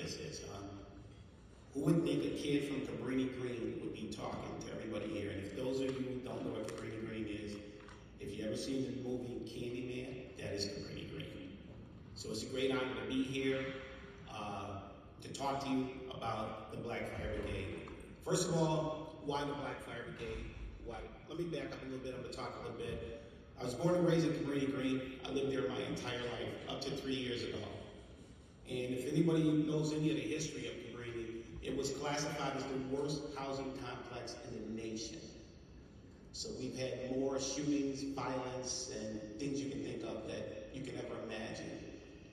this is, huh? Who would think a kid from Cabrini Green would be talking to everybody here? And if those of you who don't know what Cabrini Green is, if you ever seen the movie Candyman, that is Cabrini Green. So it's a great honor to be here to talk to you about the Black Fire Brigade. First of all, why the Black Fire Brigade? Why? Let me back up a little bit. I'm going to talk a little bit. I was born and raised in Cabrini Green. I lived there my entire life, up to 3 years ago. And if anybody knows any of the history of Cabrini, it was classified as the worst housing complex in the nation. So we've had more shootings, violence, and things you can think of that you can ever imagine.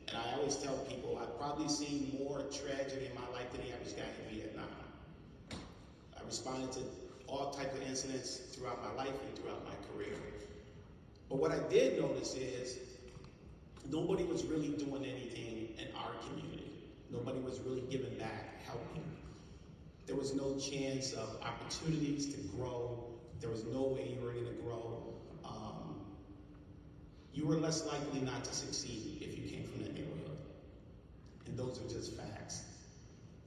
And I always tell people I've probably seen more tragedy in my life than the average guy in Vietnam. I responded to all types of incidents throughout my life and throughout my career. But what I did notice is nobody was really doing anything in our community. Nobody was really giving back, helping. There was no chance of opportunities to grow. There was no way you were going to grow. You were less likely not to succeed if you came from that neighborhood. And those are just facts.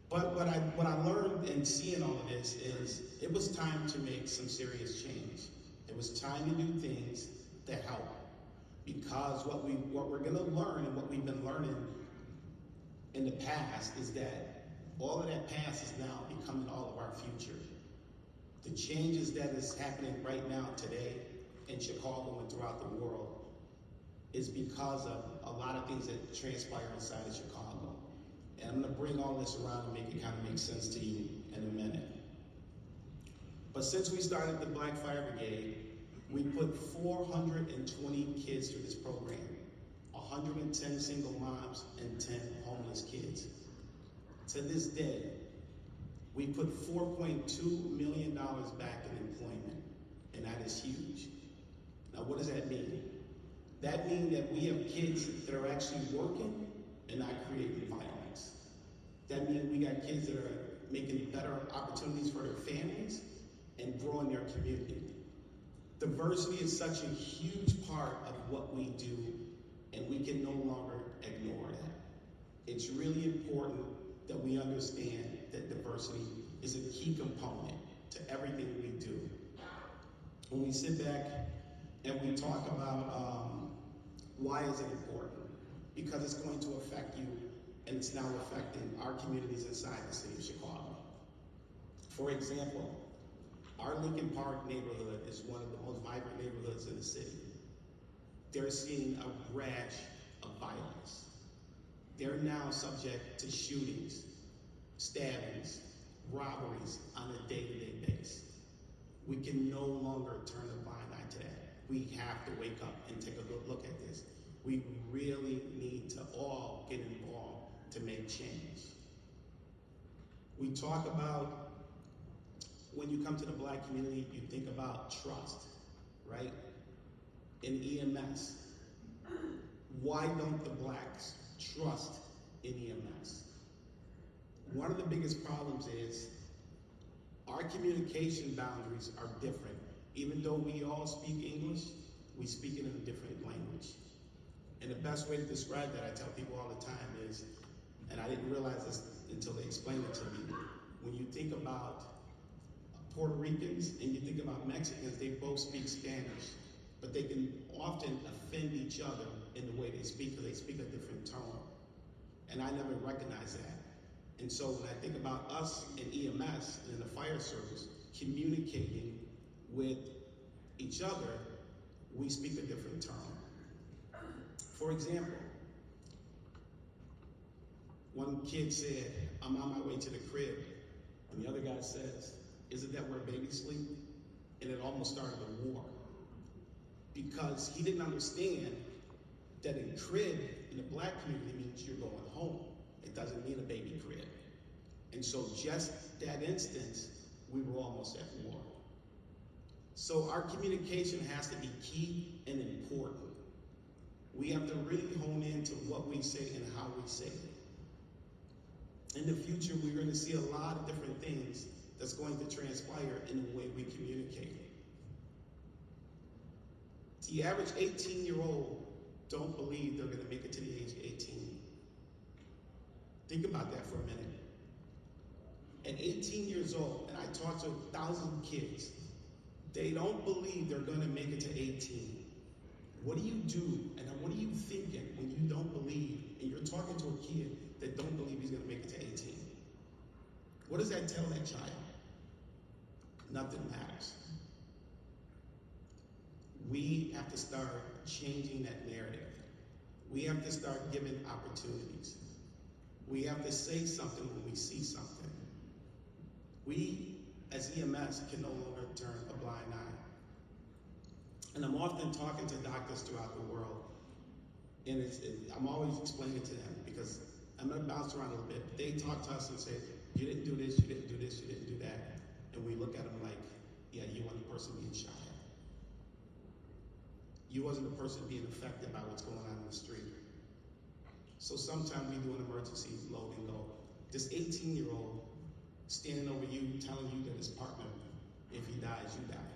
But what I learned in seeing all of this is it was time to make some serious change. It was time to do things that help. Because what we're going to learn and what we've been learning in the past is that all of that past is now becoming all of our future. The changes that is happening right now today in Chicago and throughout the world is because of a lot of things that transpire inside of Chicago. And I'm going to bring all this around and make it kind of make sense to you in a minute. But since we started the Black Fire Brigade, we put 420 kids through this program, 110 single moms and 10 homeless kids. To this day, we put $4.2 million back in employment, and that is huge. Now, what does that mean? That means that we have kids that are actually working and not creating violence. That means we got kids that are making better opportunities for their families and growing their community. Diversity is such a huge part of what we do, and we can no longer ignore that. It's really important that we understand that diversity is a key component to everything we do. When we sit back and we talk about why is it important? Because it's going to affect you, and it's now affecting our communities inside the city of Chicago. For example, our Lincoln Park neighborhood is one of the most vibrant neighborhoods in the city. They're seeing a rash of violence. They're now subject to shootings, stabbings, robberies on a day-to-day basis. We can no longer turn a blind eye to that. We have to wake up and take a good look at this. We really need to all get involved to make change. We talk about, when you come to the Black community, you think about trust, right? In EMS, why don't the Blacks trust in EMS? One of the biggest problems is our communication boundaries are different. Even though we all speak English, we speak it in a different language. And the best way to describe that, I tell people all the time is, and I didn't realize this until they explained it to me, when you think about Puerto Ricans and you think about Mexicans, they both speak Spanish, but they can often offend each other in the way they speak because they speak a different tone. And I never recognized that. And so when I think about us in EMS and in the fire service communicating with each other, we speak a different tone. For example, one kid said, I'm on my way to the crib, and the other guy says, isn't that where babies sleep? And it almost started a war. Because he didn't understand that a crib in the Black community means you're going home. It doesn't mean a baby crib. And so just that instance, we were almost at war. So our communication has to be key and important. We have to really hone into what we say and how we say it. In the future, we're going to see a lot of different things that's going to transpire in the way we communicate. The average 18-year-old don't believe they're going to make it to the age of 18. Think about that for a minute. At 18 years old, and I talk to 1,000 kids, they don't believe they're gonna make it to 18. What do you do, and what are you thinking when you don't believe, and you're talking to a kid that don't believe he's gonna make it to 18? What does that tell that child? Nothing matters. We have to start changing that narrative. We have to start giving opportunities. We have to say something when we see something. We, as EMS, can no longer turn a blind eye. And I'm often talking to doctors throughout the world, and I'm always explaining to them, because I'm gonna bounce around a little bit. They talk to us and say, you didn't do this, you didn't do this, you didn't do that. And we look at them like, yeah, you weren't the person being shot at. You wasn't the person being affected by what's going on in the street. So sometimes we do an emergency load and go. This 18-year-old standing over you, telling you that his partner, if he dies, you die.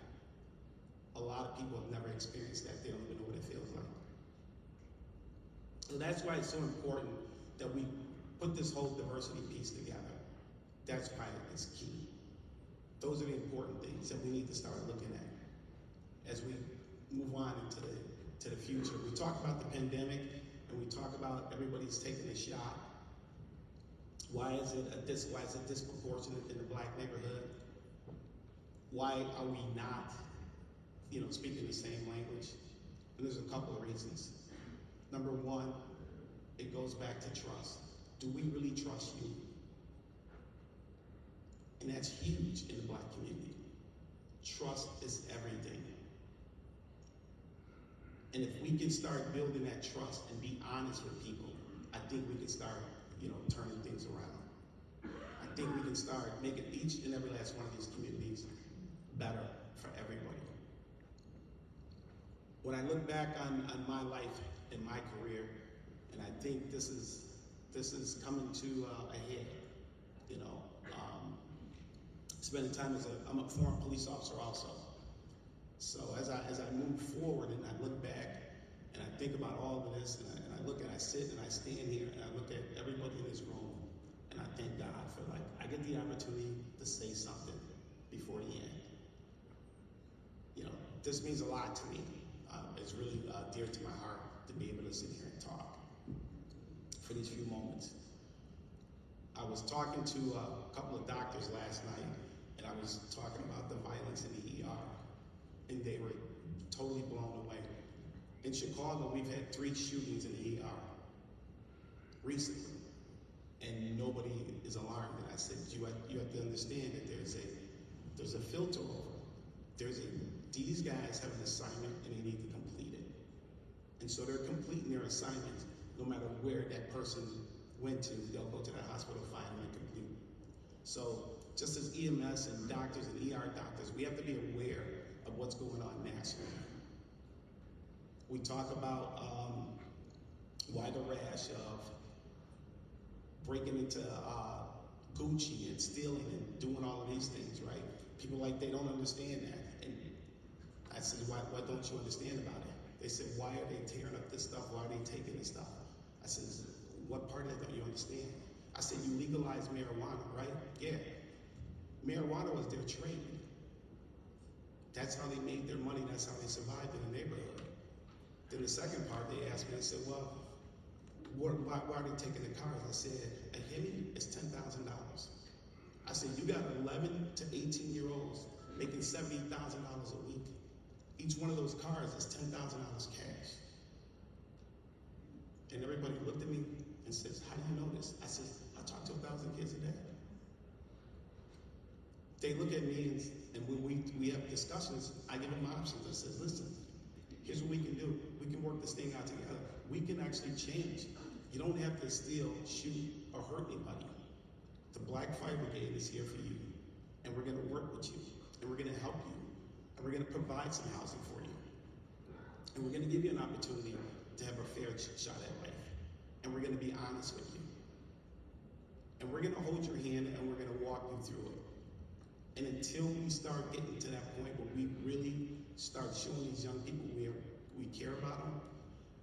A lot of people have never experienced that. They don't even know what it feels like. So that's why it's so important that we put this whole diversity piece together. That's why it's key. Those are the important things that we need to start looking at as we move on into the future. We talk about the pandemic, and we talk about everybody's taking a shot. Why is it disproportionate in the Black neighborhood? Why are we not, speaking the same language? And there's a couple of reasons. Number one, it goes back to trust. Do we really trust you? And that's huge in the Black community. Trust is everything. And if we can start building that trust and be honest with people, I think we can start, turning things around. I think we can start making each and every last one of these communities better for everybody. When I look back on my life and my career, and I think this is coming to a head, spending time I'm a former police officer also. So as I move forward and I look back and I think about all of this, and I sit and I stand here and I look at everybody in this room, and I thank God for I get the opportunity to say something before the end. This means a lot to me. It's really dear to my heart to be able to sit here and talk for these few moments. I was talking to a couple of doctors last night, and I was talking about the violence in the ER, and they were totally blown away. In Chicago, we've had 3 shootings in the ER recently, and nobody is alarmed. And I said, you have to understand that there's a filter over it. These guys have an assignment and they need to complete it. And so they're completing their assignments no matter where that person went to. They'll go to the hospital, find them, and complete. So just as EMS and doctors and ER doctors, we have to be aware of what's going on nationally. We talk about why the rash of breaking into Gucci and stealing and doing all of these things, right? People they don't understand that. And I said, why don't you understand about it? They said, why are they tearing up this stuff? Why are they taking this stuff? I said, what part of that don't you understand? I said, you legalized marijuana, right? Yeah. Marijuana was their trade. That's how they made their money. That's how they survived in the neighborhood. Then the second part, they asked me, they said, well, why are they taking the cars? I said, a Hemi is $10,000. I said, you got 11 to 18-year-olds making $70,000 a week. Each one of those cars is $10,000 cash. And everybody looked at me and says, how do you know this? I said, I talk to 1,000 kids a day. They look at me and when we have discussions, I give them options. I said, listen, here's what we can do. We can work this thing out together. We can actually change. You don't have to steal, shoot, or hurt anybody. The Black Fire Brigade is here for you, and we're gonna work with you, and we're gonna help you, and we're gonna provide some housing for you. And we're gonna give you an opportunity to have a fair shot at life. And we're gonna be honest with you. And we're gonna hold your hand and we're gonna walk you through it. And until we start getting to that point where we really start showing these young people we care about them,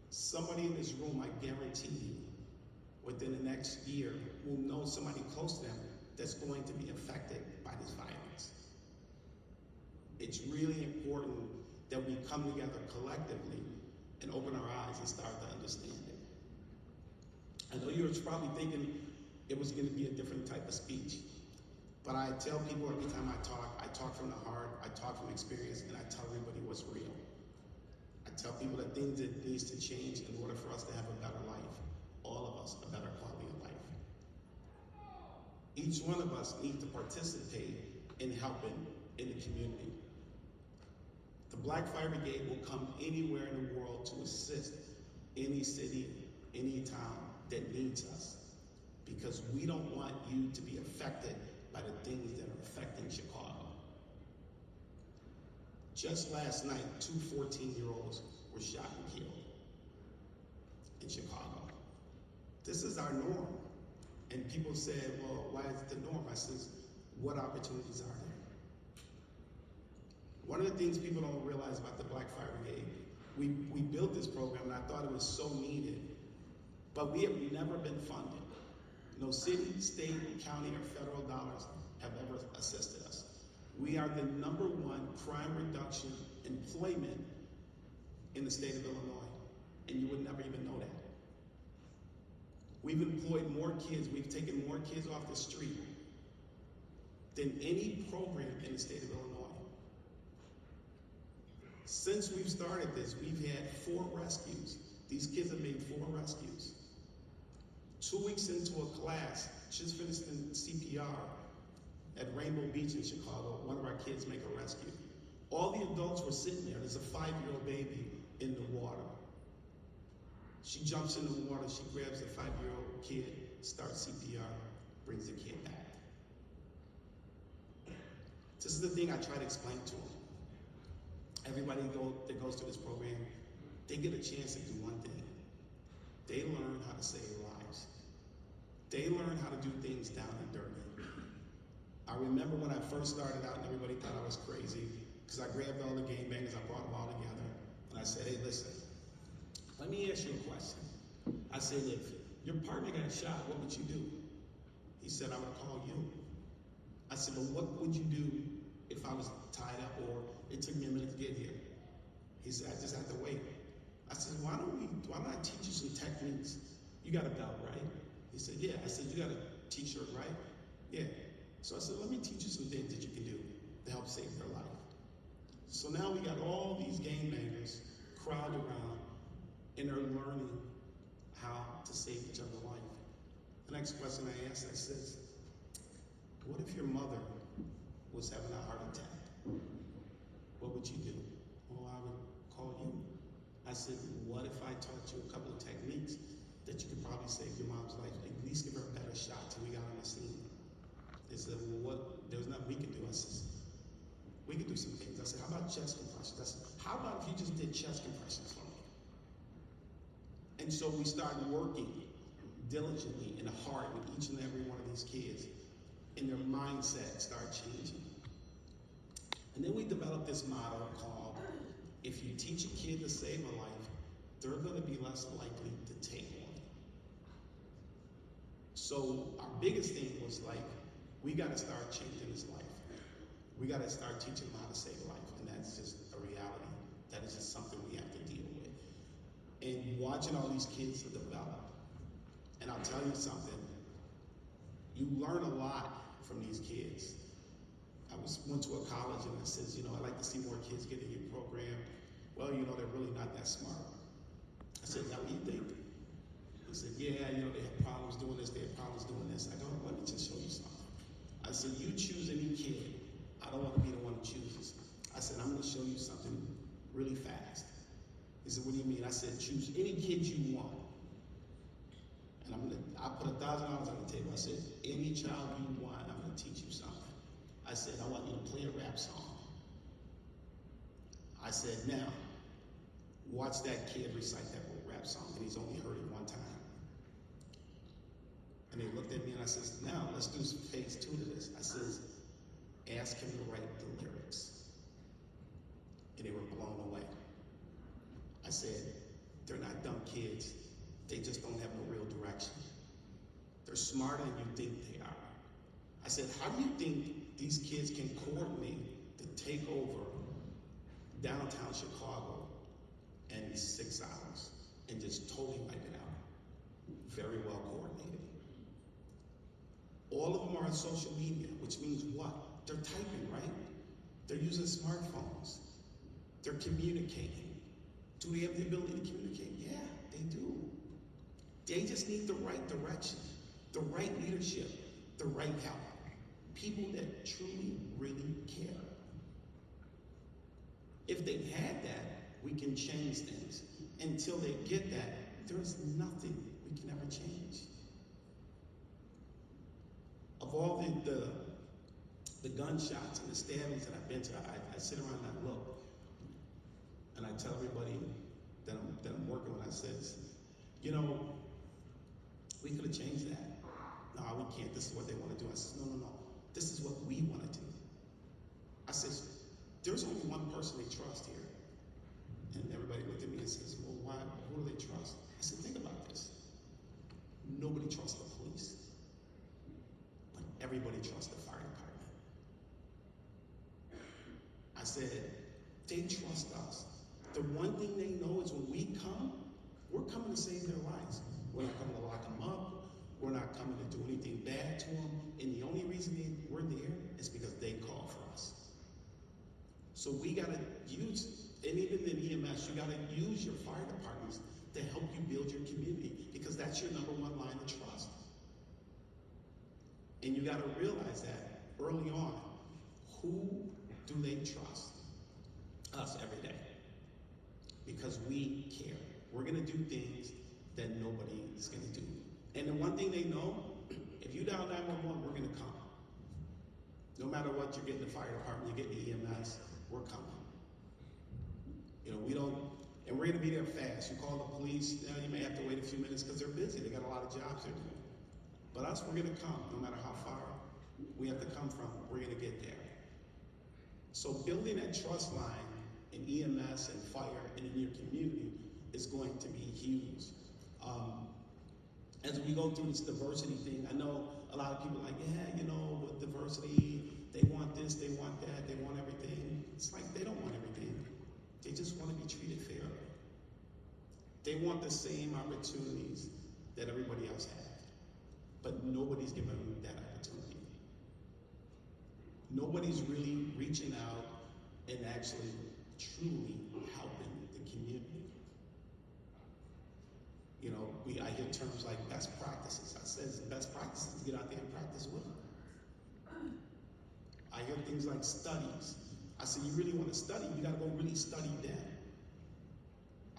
somebody in this room, I guarantee you, within the next year will know somebody close to them that's going to be affected by this violence. It's really important that we come together collectively and open our eyes and start to understand it. I know you're probably thinking it was going to be a different type of speech, but I tell people every time I talk from the heart, I talk from experience, and I tell everybody what's real. I tell people that things that needs to change in order for us to have a better life, all of us, a better quality of life. Each one of us needs to participate in helping in the community. The Black Fire Brigade will come anywhere in the world to assist any city, any town that needs us, because we don't want you to be affected by the things that are affecting Chicago. Just last night, 2 14-year-olds were shot and killed in Chicago. This is our norm. And people said, well, why is it the norm? I said, what opportunities are there? One of the things people don't realize about the Black Fire Brigade, we built this program and I thought it was so needed, but we have never been funded. No city, state, county, or federal dollars have ever assisted us. We are the #1 crime reduction employment in the state of Illinois, and you would never even know that. We've employed more kids, we've taken more kids off the street than any program in the state of Illinois. Since we've started this, we've had 4 rescues. These kids have made 4 rescues. 2 weeks into a class, just finished in CPR at Rainbow Beach in Chicago, one of our kids make a rescue. All the adults were sitting there. There's a 5-year-old baby in the water. She jumps in the water, she grabs the 5-year-old kid, starts CPR, brings the kid back. This is the thing I try to explain to them. Everybody that goes through this program, they get a chance to do one thing. They learn how to save lives. They learn how to do things down and dirty. I remember when I first started out and everybody thought I was crazy because I grabbed all the gangbangers, I brought them all together, and I said, hey, listen, let me ask you a question. I said, if your partner got shot, what would you do? He said, I would call you. I said, well, what would you do if I was tied up or it took me a minute to get here? He said, I just have to wait. I said, why don't I teach you some techniques? You got a belt, right? He said, yeah. I said, you got a t-shirt, right? Yeah. So I said, let me teach you some things that you can do to help save your life. So now we got all these gangbangers crowded around and they're learning how to save each other's life. The next question I asked, I said, what if your mother was having a heart attack? What would you do? Well, I would call you. I said, what if I taught you a couple of techniques that you could probably save your mom's life, at least give her a better shot till we got on the scene? They said, well, there's nothing we can do. I said, we can do some things. I said, how about chest compressions? I said, how about if you just did chest compressions for me? And so we started working diligently and hard with each and every one of these kids, and their mindset started changing. And then we developed this model called, if you teach a kid to save a life, they're going to be less likely to take one. So our biggest thing was like, we got to start changing his life. We got to start teaching him how to save life, and that's just a reality. That is just something we have to deal with. And watching all these kids develop, and I'll tell you something, you learn a lot from these kids. I went to a college and I said, I'd like to see more kids get in your program. Well, they're really not that smart. I said, is that what you think? He said, yeah, they have problems doing this, they have problems doing this. I go, let me just show you something. I said, you choose any kid. I don't want to be the one who chooses. I said, I'm going to show you something really fast. He said, what do you mean? I said, choose any kid you want. And I put $1,000 on the table. I said, any child you want, I'm going to teach you something. I said, I want you to play a rap song. I said, now, watch that kid recite that rap song, and he's only heard it one time. And they looked at me and I said, now, let's do some phase 2 to this. I said, ask him to write the lyrics. And they were blown away. I said, they're not dumb kids. They just don't have no real direction. They're smarter than you think they are. I said, how do you think these kids can coordinate to take over downtown Chicago in 6 hours and just totally wipe it out? Very well coordinated. All of them are on social media, which means what? They're typing, right? They're using smartphones. They're communicating. Do they have the ability to communicate? Yeah, they do. They just need the right direction, the right leadership, the right help. People that truly, really care. If they had that, we can change things. Until they get that, there's nothing we can ever change. Of all the gunshots and the stabbings that I've been to, I sit around and I look, and I tell everybody that I'm working with, I says, you know, we could have changed that. No, we can't. This is what they want to do. I says, no. This is what we want to do. I says, there's only one person they trust here. And everybody looked at me and says, well, why? Who do they trust? I said, think about this. Nobody trusts the police, but everybody trusts the fire department. I said, they trust us. The one thing they know is when we come, we're coming to save their lives. We're not coming to lock them up. We're not coming to do anything bad to them. And the only reason we're there is because they call for us. So we got to use, and even in EMS, you got to use your fire departments to help you build your community, because that's your number one line of trust. And you got to realize that early on. Who do they trust? Us every day. Because we care. We're going to do things that nobody is going to do. And the one thing they know, if you dial 911, we're going to come. No matter what, you're getting the fire department, you're getting the EMS, we're coming. You know, we don't, and we're going to be there fast. You call the police, you may have to wait a few minutes because they're busy. They got a lot of jobs they're doing. But us, we're going to come. No matter how far we have to come from, we're going to get there. So building that trust line in EMS and fire and in your community is going to be huge. As we go through this diversity thing, I know a lot of people are like, yeah, you know, with diversity, they want this, they want that, they want everything. It's like they don't want everything. They just want to be treated fairly. They want the same opportunities that everybody else has, but nobody's giving them that opportunity. Nobody's really reaching out and actually truly helping the community. You know, I hear terms like best practices. I said best practices, get out there and practice with them. I hear things like studies. I said, you really want to study, you gotta go really study them.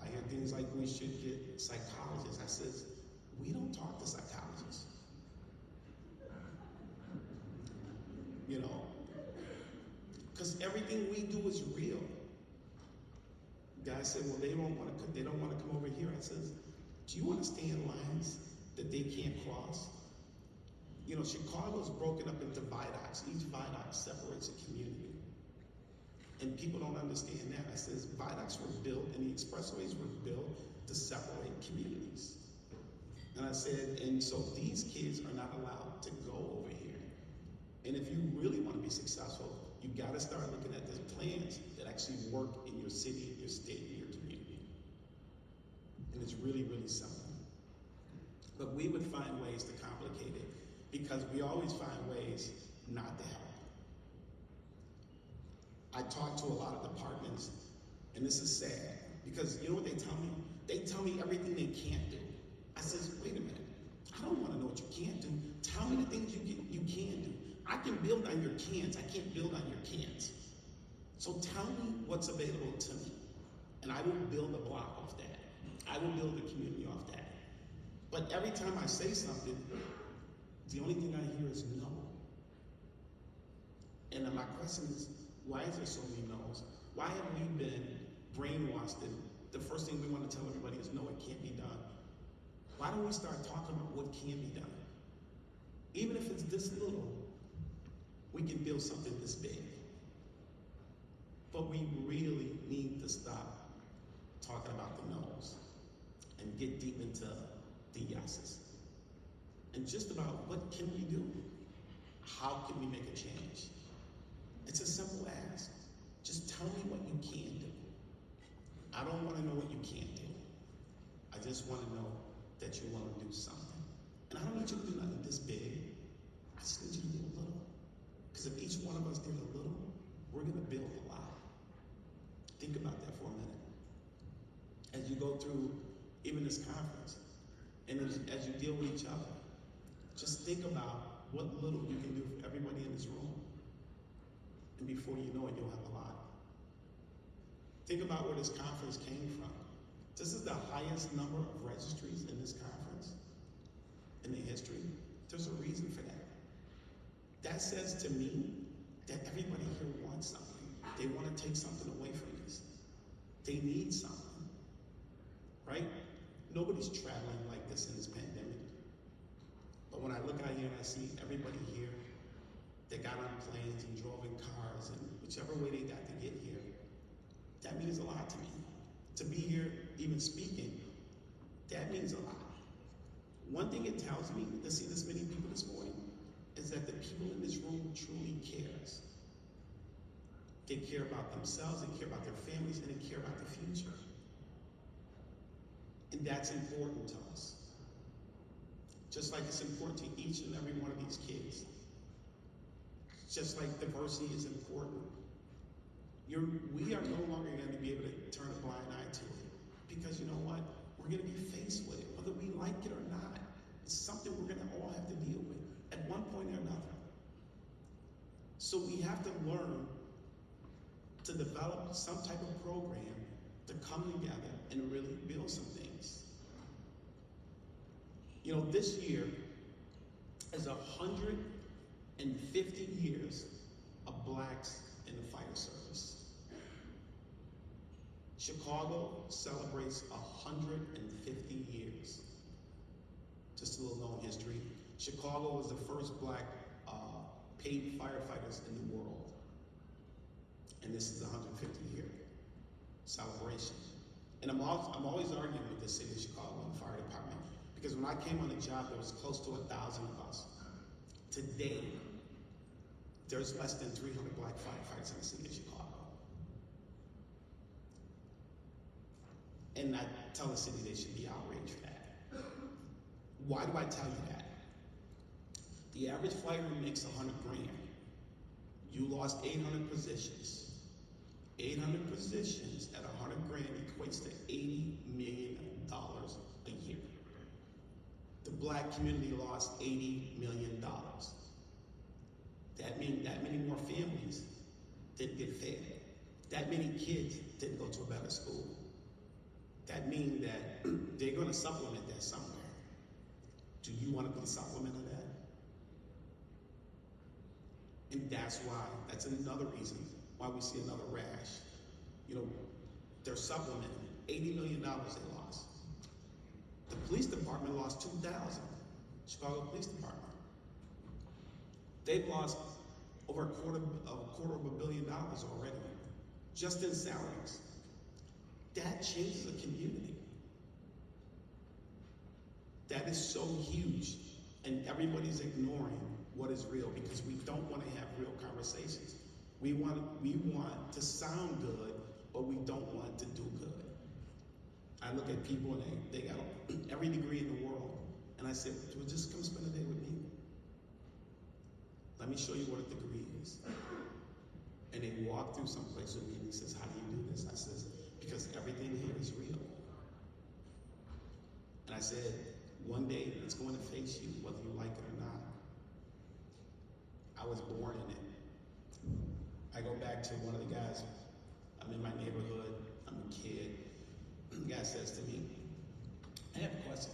I hear things like we should get psychologists. I said, we don't talk to psychologists. You know, because everything we do is real. Guys said, well, they don't want to come over here. I says, do you understand lines that they can't cross? You know, Chicago's broken up into viaducts. Each viaduct separates a community. And people don't understand that. I says, viaducts were built and the expressways were built to separate communities. And I said, and so these kids are not allowed to go over here. And if you really want to be successful, you got to start looking at the plans that actually work in your city, your state, and your community. And it's really, really simple. But we would find ways to complicate it because we always find ways not to help. I talk to a lot of departments, and this is sad, because you know what they tell me? They tell me everything they can't do. I says, wait a minute, I don't want to know what you can't do. Tell me the things you can do. I can build on your cans, I can't build on your cans. So tell me what's available to me, and I will build a block off that. I will build a community off that. But every time I say something, the only thing I hear is no. And then my question is, why is there so many no's? Why have we been brainwashed and the first thing we want to tell everybody is no, it can't be done? Why don't we start talking about what can be done? Even if it's this little, we can build something this big. But we really need to stop talking about the no's and get deep into the yeses and just about what can we do? How can we make a change? It's a simple ask. Just tell me what you can do. I don't want to know what you can't do. I just want to know that you want to do something. And I don't need you to do nothing this big. I just need you to do a little. Because if each one of us did a little, we're going to build a lot. Think about that for a minute. As you go through even this conference, and as you deal with each other, just think about what little you can do for everybody in this room. And before you know it, you'll have a lot. Think about where this conference came from. This is the highest number of registries in this conference in the history. There's a reason for that. That says to me that everybody here wants something. They want to take something away from this. They need something, right? Nobody's traveling like this in this pandemic. But when I look out here and I see everybody here that got on planes and drove in cars and whichever way they got to get here, that means a lot to me. To be here even speaking, that means a lot. One thing it tells me to see this many people this morning is that the people in this room truly cares. They care about themselves, they care about their families, and they care about the future. And that's important to us. Just like it's important to each and every one of these kids. Just like diversity is important. We are no longer going to be able to turn a blind eye to it. Because you know what? We're going to be faced with it, whether we like it or not. It's something we're going to all have to deal with at one point or another. So we have to learn to develop some type of program to come together and really build some things. You know, this year is 150 years of blacks in the fire service. Chicago celebrates 150 years. Just a little known history. Chicago was the first black paid firefighters in the world. And this is the 150-year celebration. And I'm always arguing with the city of Chicago and the fire department, because when I came on the job, there was close to 1,000 of us. Today, there's less than 300 black firefighters in the city of Chicago. And I tell the city they should be outraged for that. Why do I tell you that? The average fireman makes 100 grand. You lost 800 positions. 800 positions at 100 grand equates to $80 million a year. The black community lost $80 million. That means that many more families didn't get fed. That many kids didn't go to a better school. That means that they're going to supplement that somewhere. Do you want to be the supplement of that? And that's another reason why we see another rash. You know, they're supplementing. $80 million they lost. The police department lost 2,000. Chicago Police Department. They've lost over a quarter of $1 billion already, just in salaries. That changes a community. That is so huge, and everybody's ignoring what is real because we don't want to have real conversations. We want to sound good, but we don't want to do good. I look at people and they got every degree in the world, and I said, well, just come spend a day with me. Let me show you what a degree is. And they walk through some place with me and he says, how do you do this? I says, because everything here is real. And I said, one day it's going to face you, whether you like it or not. I was born in it. I go back to one of the guys, I'm in my neighborhood, I'm a kid. The guy says to me, I have a question.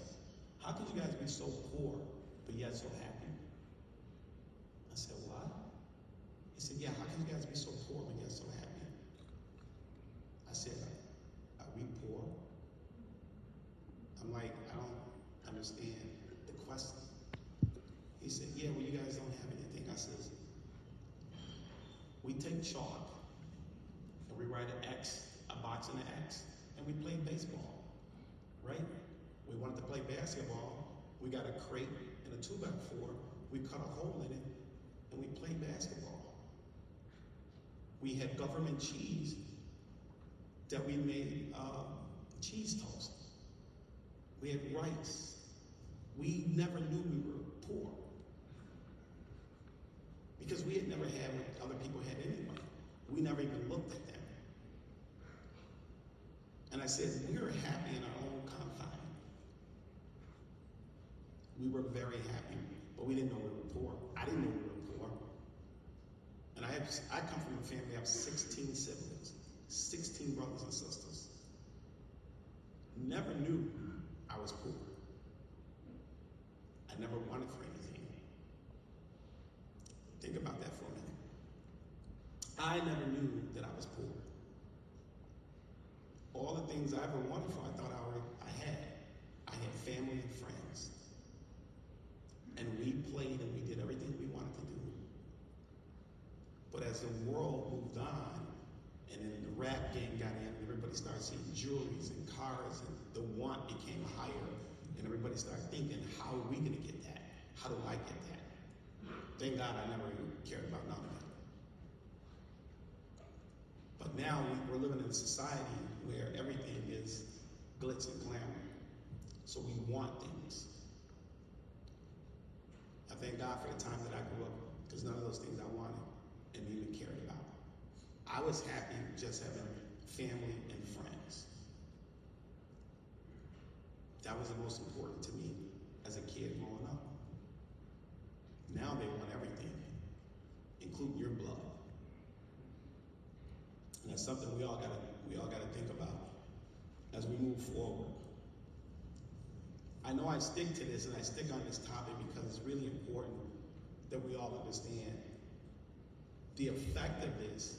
How could you guys be so poor, but yet so happy? I said, what? He said, yeah, how can you guys be so poor, but yet so happy? I said, are we poor? I'm like, I don't understand the question. He said, yeah, well, you guys don't have anything. I said, we take chalk and we write an X, a box and an X, and we play baseball, right? We wanted to play basketball. We got a crate and in a 2x4, we cut a hole in it, and we played basketball. We had government cheese that we made cheese toast. We had rice. We never knew we were poor because we had never had what other people had anyway. We never even looked at them. And I said, we were happy in our own confine. We were very happy, but we didn't know we were poor. I didn't know we were poor. And I come from a family of 16 siblings, 16 brothers and sisters. Never knew I was poor. I never wanted for anything. Think about that for a minute. I never knew that I was poor. All the things I ever wanted for, I thought I had. I had family and friends. And we played and we did everything we wanted to do. But as the world moved on, and then the rap game got in, and everybody started seeing jewelries and cars, and the want became higher, and everybody started thinking, how are we gonna get that? How do I get that? Thank God I never even cared about none of that. But now we're living in a society where everything is glitz and glamour. So we want things. I thank God for the time that I grew up, because none of those things I wanted and even cared about. I was happy just having family and friends. That was the most important to me as a kid growing up. Now they want everything, including your blood. And that's something we all gotta think about as we move forward. I know I stick to this and I stick on this topic because it's really important that we all understand the effect of this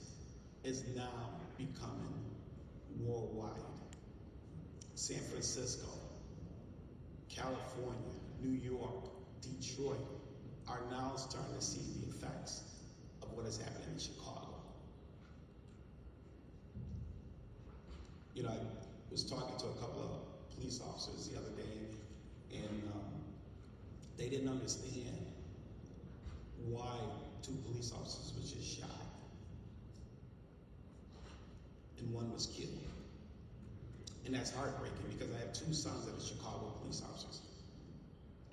is now becoming worldwide. San Francisco, California, New York, Detroit are now starting to see the effects of what is happening in Chicago. You know, I was talking to a couple of police officers the other day, and they didn't understand why 2 police officers were just shot and 1 was killed. And that's heartbreaking because I have 2 sons that are Chicago police officers.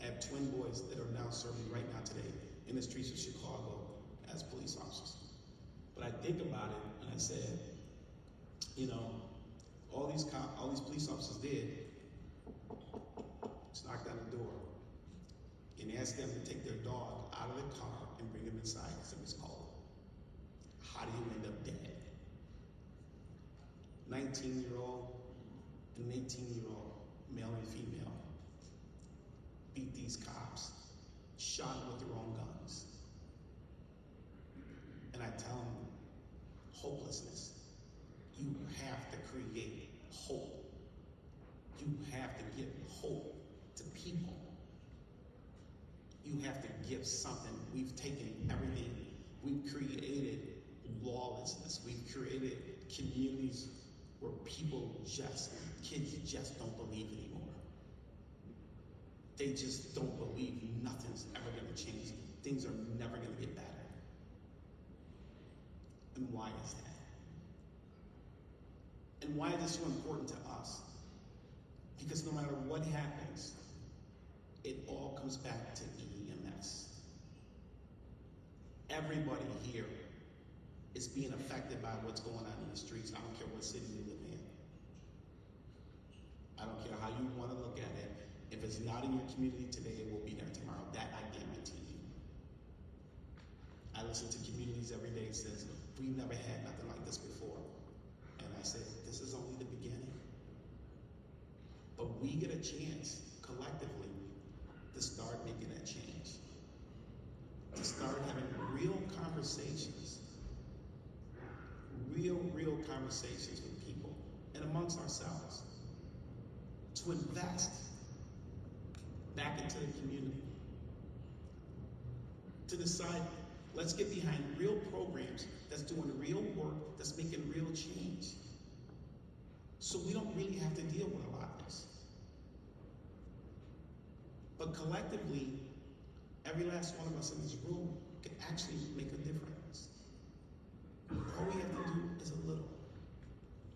I have twin boys that are now serving right now today in the streets of Chicago as police officers. But I think about it and I said, you know, all these police officers did is knock down the door and ask them to take their dog out of the car and bring him inside because it was cold. How do you end up dead? 19-year-old and an 18-year-old, male and female, beat these cops, shot them with their own guns. And I tell them, hopelessness. You have to create hope. You have to give hope to people. You have to give something. We've taken everything. We've created lawlessness. We've created communities where kids just don't believe anymore. They just don't believe nothing's ever gonna change. Things are never gonna get better. And why is that? And why is this so important to us? Because no matter what happens, it all comes back to EMS. Everybody here is being affected by what's going on in the streets. I don't care what city you live in. I don't care how you want to look at it. If it's not in your community today, it will be there tomorrow. That I guarantee you. I listen to communities every day that says, we've never had nothing like this before. And I say, this is only the beginning. But we get a chance, collectively, to start making that change. To start having real conversations. Real conversations with people and amongst ourselves. To invest back into the community. To decide, let's get behind real programs that's doing real work, that's making real change. So we don't really have to deal with a lot of this. But collectively, Every last one of us in this room can actually make a difference. All we have to do is a little,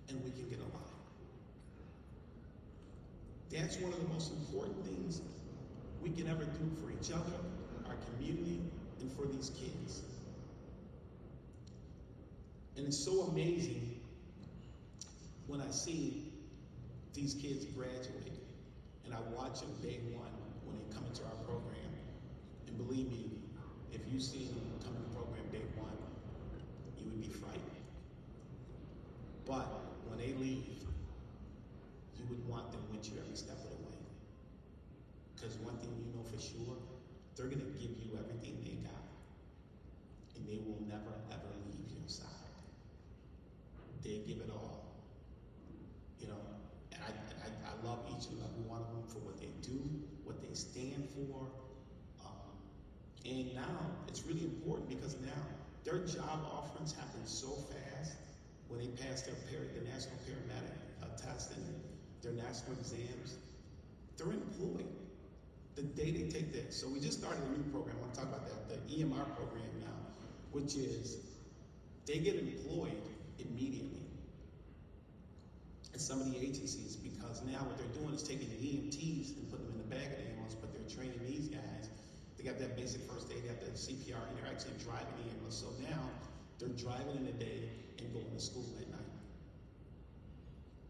and we can get a lot. That's one of the most important things we can ever do for each other, our community, and for these kids. And it's so amazing when I see these kids graduate, and I watch them day one when they come into our program. And believe me, if you see them come to the program day one, you would be frightened. But when they leave, you would want them with you every step of the way. Because one thing you know for sure, they're gonna give you everything they got. And they will never, ever leave your side. They give it all. You know, and I love each and every one of them for what they do, what they stand for. And now, it's really important because now, their job offerings happen so fast when they pass their national paramedic test and their national exams. They're employed the day they take that. So we just started a new program, I want to talk about that, the EMR program now, which is they get employed immediately at some of the agencies, because now what they're doing is taking the EMTs and putting them in the back of the ambulance, but they're training these guys. They got that basic first aid, they got that CPR, and they're actually driving the ambulance. So now they're driving in the day and going to school at night.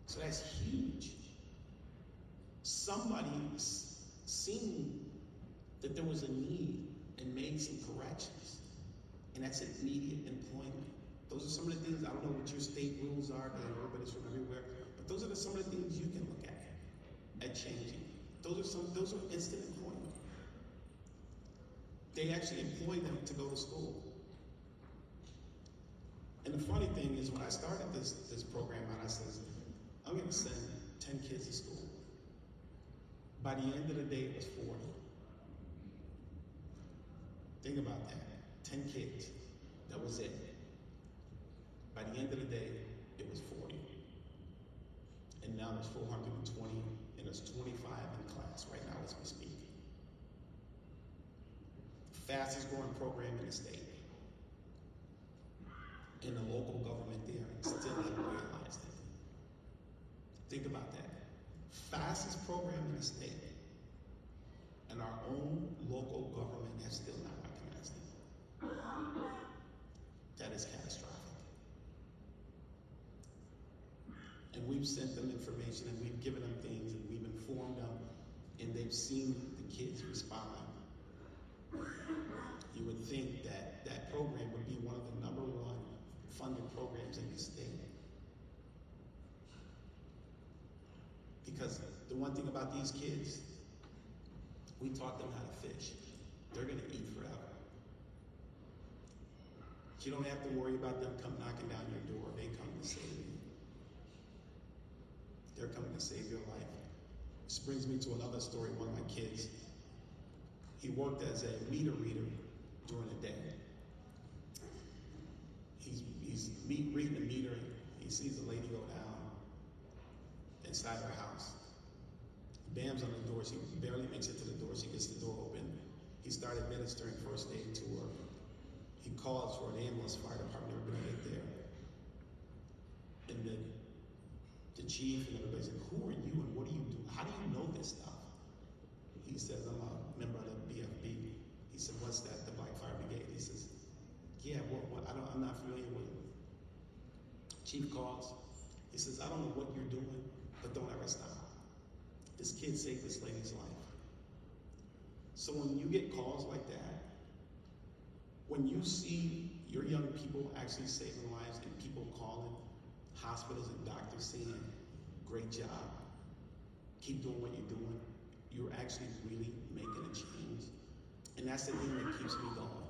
So that's huge. Somebody seen that there was a need and made some corrections, and that's immediate employment. Those are some of the things, I don't know what your state rules are, because everybody's from everywhere, but those are some of the things you can look at changing. Those are instant employment. They actually employ them to go to school. And the funny thing is, when I started this program out, I said, I'm gonna send 10 kids to school. By the end of the day, it was 40. Think about that, 10 kids, that was it. By the end of the day, it was 40. And now there's 420, and there's 25 in class right now as we speak. Fastest growing program in the state. And the local government there still haven't realized it. Think about that. Fastest program in the state, and our own local government has still not recognized it. That is catastrophic. And we've sent them information, and we've given them things, and we've informed them, and they've seen the kids respond. You would think that that program would be one of the #1 funded programs in the state. Because the one thing about these kids, we taught them how to fish. They're gonna eat forever. You don't have to worry about them come knocking down your door. They come to save you. They're coming to save your life. This brings me to another story. One of my kids, he worked as a meter reader during the day. He's reading the meter. He sees a lady go down inside her house. He bams on the door. She barely makes it to the door. She gets the door open. He started ministering first aid to her. He calls for an ambulance, fire department, everybody get there. And then the chief and everybody said, who are you and what do you do? How do you know this stuff? He says, I'm a member of the BFB. He said, what's that? The Black Fire Brigade. He says, yeah, what? I'm not familiar with it. Chief calls. He says, I don't know what you're doing, but don't ever stop. This kid saved this lady's life. So when you get calls like that, when you see your young people actually saving lives and people calling hospitals and doctors saying, great job, keep doing what you're doing, you're actually really making a change. And that's the thing that keeps me going,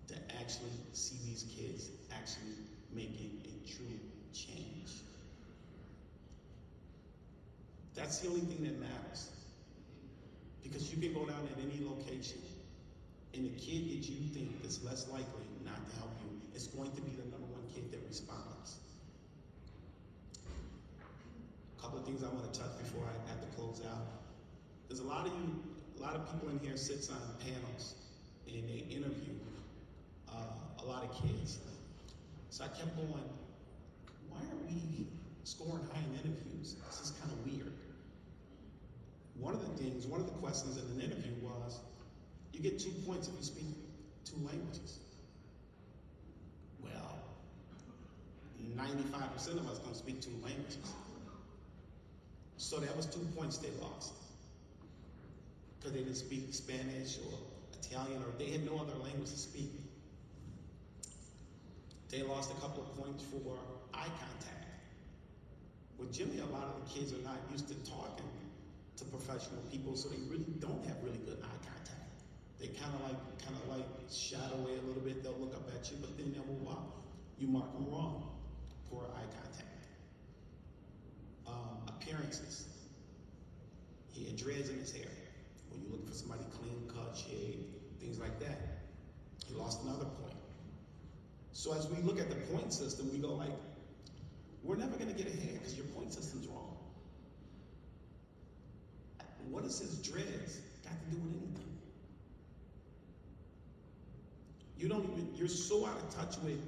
to actually see these kids actually making a true change. That's the only thing that matters. Because you can go down at any location, and the kid that you think is less likely not to help you is going to be the #1 kid that responds. A couple of things I want to touch before I have to close out. There's a lot of you a lot of people in here sits on panels and they interview a lot of kids. So I kept going, why are we scoring high in interviews? This is kind of weird. One of the questions in an interview was, you get 2 points if you speak 2 languages. Well, 95% of us don't speak 2 languages. So that was 2 points they lost. Because they didn't speak Spanish or Italian, or they had no other language to speak. They lost a couple of points for eye contact. With Jimmy, a lot of the kids are not used to talking to professional people, so they really don't have really good eye contact. They kind of like shadow away a little bit. They'll look up at you, but then they'll move on. You mark them wrong. Poor eye contact. Appearances. He had dreads in his hair. When you look for somebody clean cut, shaved, things like that, he lost another point. So as we look at the point system, we go like, we're never going to get ahead because your point system's wrong. What does his dreads got to do with anything? You're so out of touch with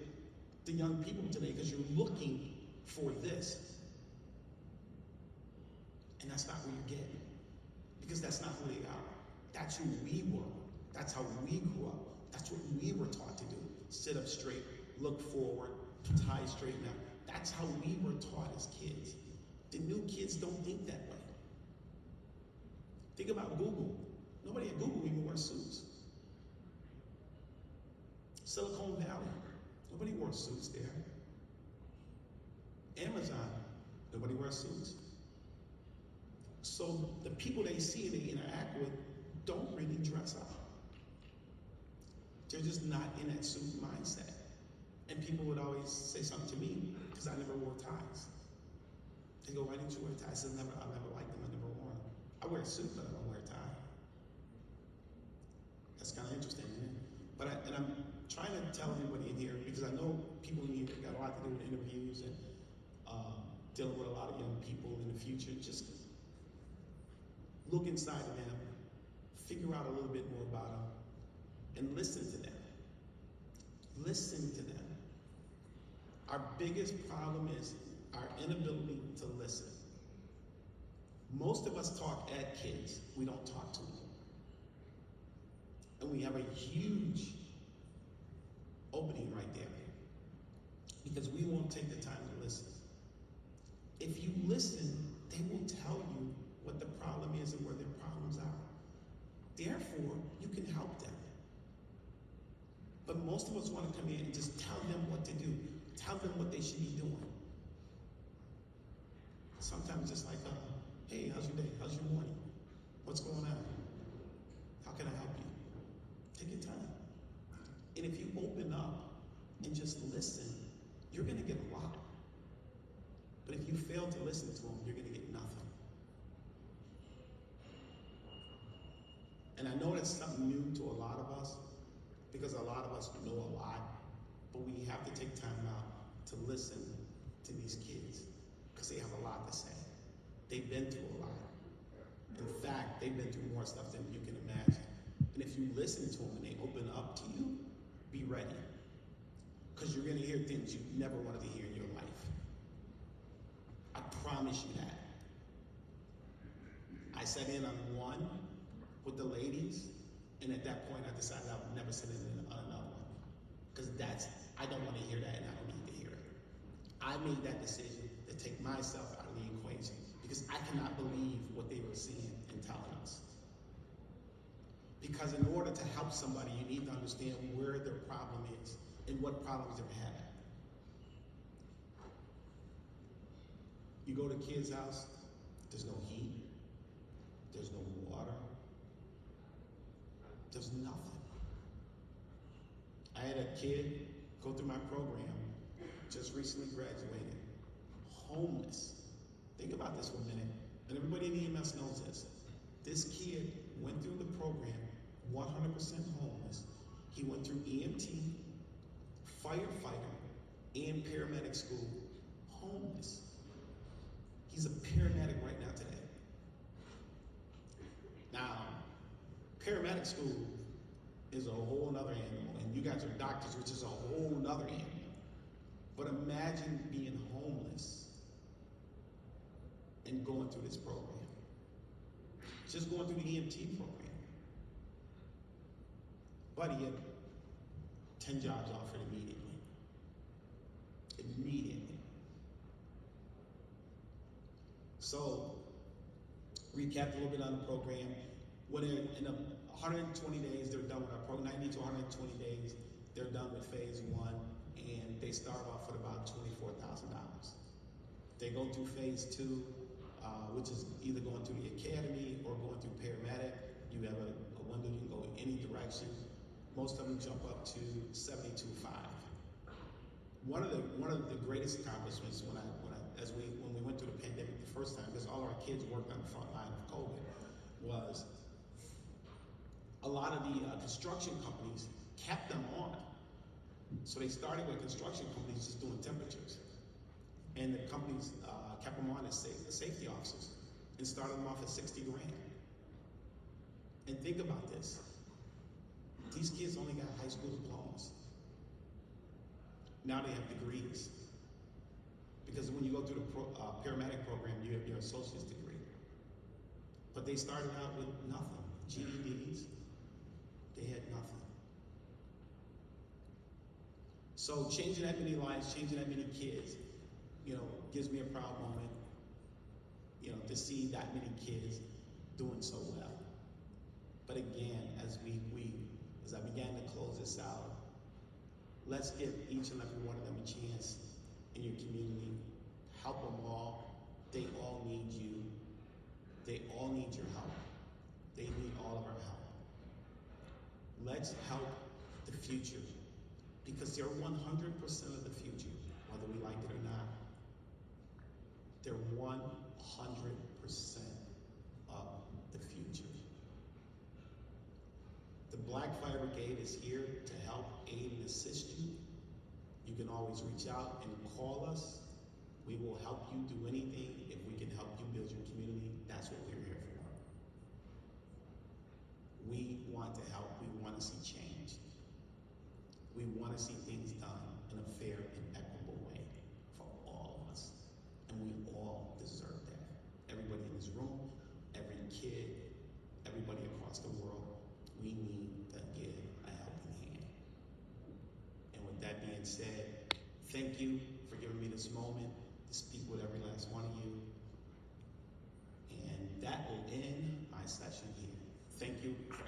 the young people today because you're looking for this. And that's not what you're getting. Because that's not who they are. That's who we were. That's how we grew up. That's what we were taught to do. Sit up straight, look forward, tie straight now. That's how we were taught as kids. The new kids don't think that way. Think about Google. Nobody at Google even wears suits. Silicon Valley, nobody wore suits there. Amazon, nobody wears suits. So the people they see and they interact with don't really dress up. They're just not in that suit mindset. And people would always say something to me because I never wore ties. They go, why didn't you wear a tie? I said, I never liked them, I never wore them. I wear a suit, but I don't wear a tie. That's kind of interesting, isn't it? But I'm trying to tell everybody in here, because I know people in here got a lot to do with interviews and dealing with a lot of young people in the future. Just look inside of them, figure out a little bit more about them, and listen to them. Listen to them. Our biggest problem is our inability to listen. Most of us talk at kids, we don't talk to them. And we have a huge opening right there because we won't take the time to listen. If you listen, they will tell you what the problem is and where their problems are. Therefore, you can help them. But most of us want to come in and just tell them what to do, tell them what they should be doing. Sometimes it's like, hey, how's your day? How's your morning? What's going on? How can I help you? Take your time. And if you open up and just listen, you're going to get a lot. But if you fail to listen to them, you're going to get nothing. And I know that's something new to a lot of us, because a lot of us know a lot, but we have to take time out to listen to these kids, because they have a lot to say. They've been through a lot. In fact, they've been through more stuff than you can imagine. And if you listen to them and they open up to you, be ready. Because you're going to hear things you never wanted to hear in your life. I promise you that. I sat in on one with the ladies, and at that point I decided I would never sit in on another one. Because I don't want to hear that, and I don't need to hear it. I made that decision to take myself out of the equation, because I cannot believe what they were seeing and telling us. Because in order to help somebody, you need to understand where their problem is and what problems they're having. You go to a kid's house, there's no heat, there's no water, there's nothing. I had a kid go through my program, just recently graduated, homeless. Think about this for a minute, and everybody in EMS knows this. This kid went through the program 100% homeless. He went through EMT, firefighter, and paramedic school, homeless. He's a paramedic right now today. Now, paramedic school is a whole nother animal, and you guys are doctors, which is a whole nother animal. But imagine being homeless and going through this program. Just going through the EMT program. Buddy had 10 jobs offered immediately. Immediately. So, recap a little bit on the program. When in 120 days, they're done with our program. 90 to 120 days, they're done with phase one, and they start off with about $24,000. They go through phase two, which is either going through the academy or going through paramedic. You have a window, you can go in any direction. Most of them jump up to 72.5. One of the greatest accomplishments when we went through the pandemic the first time, because all our kids worked on the front line of COVID, was a lot of the construction companies kept them on. So they started with construction companies just doing temperatures. And the companies kept them on as safety officers and started them off at 60 grand. And think about this. These kids only got high school diplomas. Now they have degrees. Because when you go through the paramedic program, you have your associate's degree. But they started out with nothing. GEDs, they had nothing. So changing that many lives, changing that many kids, gives me a proud moment, to see that many kids doing so well. But again, as I began to close this out, let's give each and every one of them a chance in your community. Help them all. They all need you. They all need your help. They need all of our help. Let's help the future, because they're 100% of the future, whether we like it or not. They're 100% of the future. The Black Fire Brigade is here to help, aid, and assist you. You can always reach out and call us. We will help you do anything. If we can help you build your community, that's what we're here for. We want to help. We want to see change. We want to see things done in a fair and equitable way for all of us. And we all deserve that. Everybody in this room, every kid, everybody across the world, we need to give a helping hand. And with that being said, thank you for giving me this moment to speak with every last one of you. And that will end my session here. Thank you for